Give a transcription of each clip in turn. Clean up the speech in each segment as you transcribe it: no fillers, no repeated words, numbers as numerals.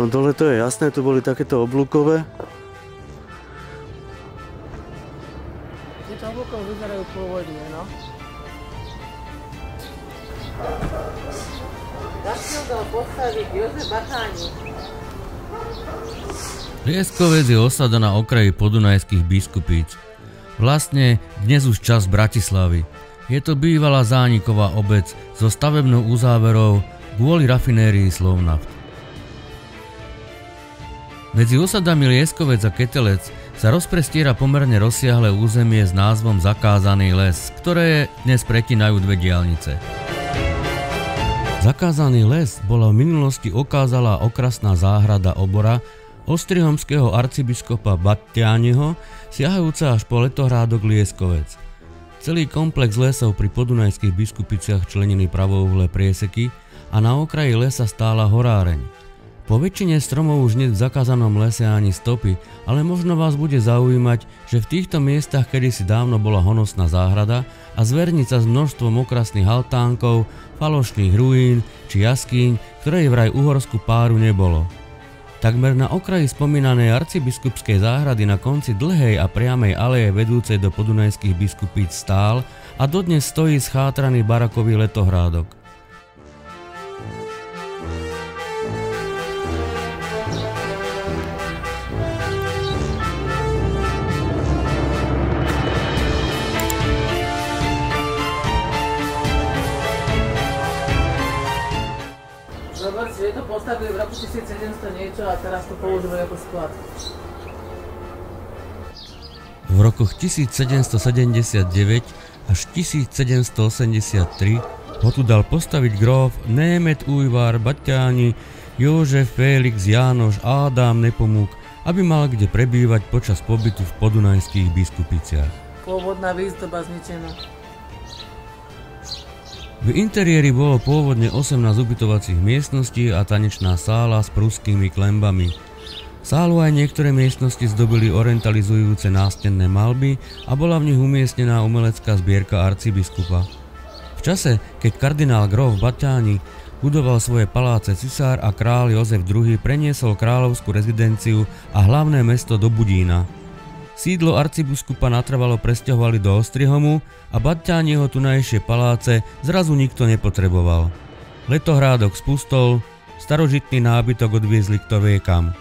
No dole to je jasné, tu boli takéto oblúkové. Tieto oblúkové vyzerajú pôvodne, no. Začal dal postaviť Jozef Batáni. Lieskovec je osada na okraji podunajských Biskupíc. Vlastne dnes už časť Bratislavy. Je to bývalá zániková obec so stavebnou uzáverou kvôli rafinérii Slovnaft. Medzi osadami Lieskovec a Ketelec sa rozprestiera pomerne rozsiahle územie s názvom Zakázaný les, ktoré dnes pretínajú dve diaľnice. Zakázaný les bola v minulosti okázalá okrasná záhrada obora ostrihomského arcibiskupa Battianiho, siahajúca až po letohrádok Lieskovec. Celý komplex lesov pri podunajských Biskupiciach členili pravouhlé prieseky a na okraji lesa stála horáreň. Po väčšine stromov už nie v zakázanom lese ani stopy, ale možno vás bude zaujímať, že v týchto miestach kedysi dávno bola honosná záhrada a zvernica s množstvom okrasných altánkov, falošných ruín či jaskýň, ktorej vraj uhorskú páru nebolo. Takmer na okraji spomínanej arcibiskupskej záhrady na konci dlhej a priamej aleje vedúcej do podunajských Biskupíc stál a dodnes stojí schátraný barakový letohrádok. Že to postavili v roku 1700 niečo a teraz to používajú ako sklad. V rokoch 1779 až 1783 ho tu dal postaviť gróf Német Ujvar Baťáni Jožef Félix Jánoš Ádám Nepomuk, aby mal kde prebývať počas pobytu v podunajských Biskupiciach. Pôvodná výzdoba zničená. V interiéri bolo pôvodne 18 ubytovacích miestností a tanečná sála s pruskými klembami. Sálu aj niektoré miestnosti zdobili orientalizujúce nástenné malby a bola v nich umiestnená umelecká zbierka arcibiskupa. V čase, keď kardinál gróf Baťáni budoval svoje paláce, cisár a kráľ Jozef II preniesol kráľovskú rezidenciu a hlavné mesto do Budína. Sídlo arcibiskupa natrvalo presťahovali do Ostrihomu a Baťániho tunajšie paláce zrazu nikto nepotreboval. Letohrádok spustol, starožitný nábytok odviezli kto vie kam.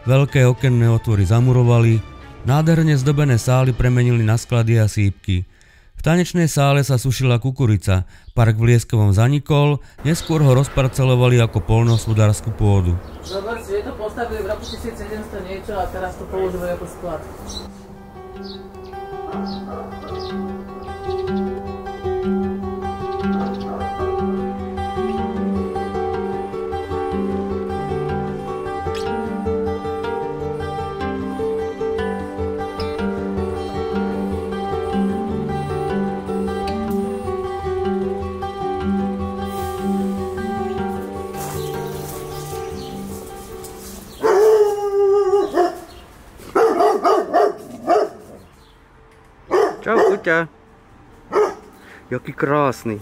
Veľké okenné otvory zamurovali, nádherne zdobené sály premenili na sklady a sýpky. V tanečnej sále sa sušila kukurica, park v Lieskovom zanikol, neskôr ho rozparcelovali ako poľnohospodársku pôdu. Zober si, že to postavili v roku 1700 niečo a teraz to používajú ako sklad. Čau, Kuťa. Jaký krásny.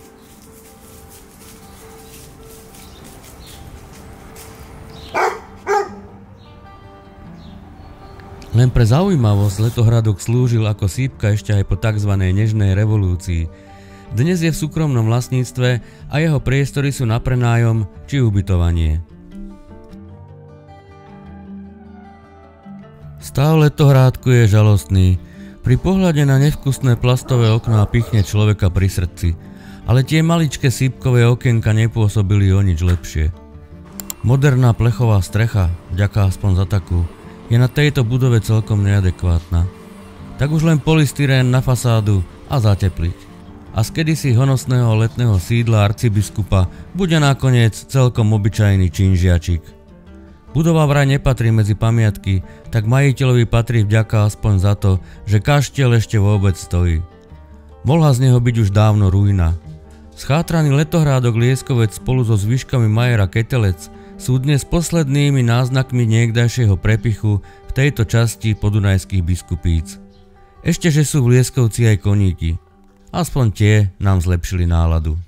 Len pre zaujímavosť letohrádok slúžil ako sýpka ešte aj po tzv. Nežnej revolúcii. Dnes je v súkromnom vlastníctve a jeho priestory sú na prenájom či ubytovanie. Stav letohrádku je žalostný. Pri pohľade na nevkusné plastové okná pichne človeka pri srdci, ale tie maličké sýpkové okienka nepôsobili o nič lepšie. Moderná plechová strecha, vďaka aspoň za takú, je na tejto budove celkom neadekvátna. Tak už len polystyrén na fasádu a zatepliť. A z kedysi honosného letného sídla arcibiskupa bude nakoniec celkom obyčajný činžiačik. Budova vraj nepatrí medzi pamiatky, tak majiteľovi patrí vďaka aspoň za to, že kaštiel ešte vôbec stojí. Mohla z neho byť už dávno ruina. Schátraný letohrádok Lieskovec spolu so zvyškami majera Ketelec sú dnes poslednými náznakmi niekdajšieho prepichu v tejto časti podunajských Biskupíc. Ešte že sú v Lieskovci aj koníky. Aspoň tie nám zlepšili náladu.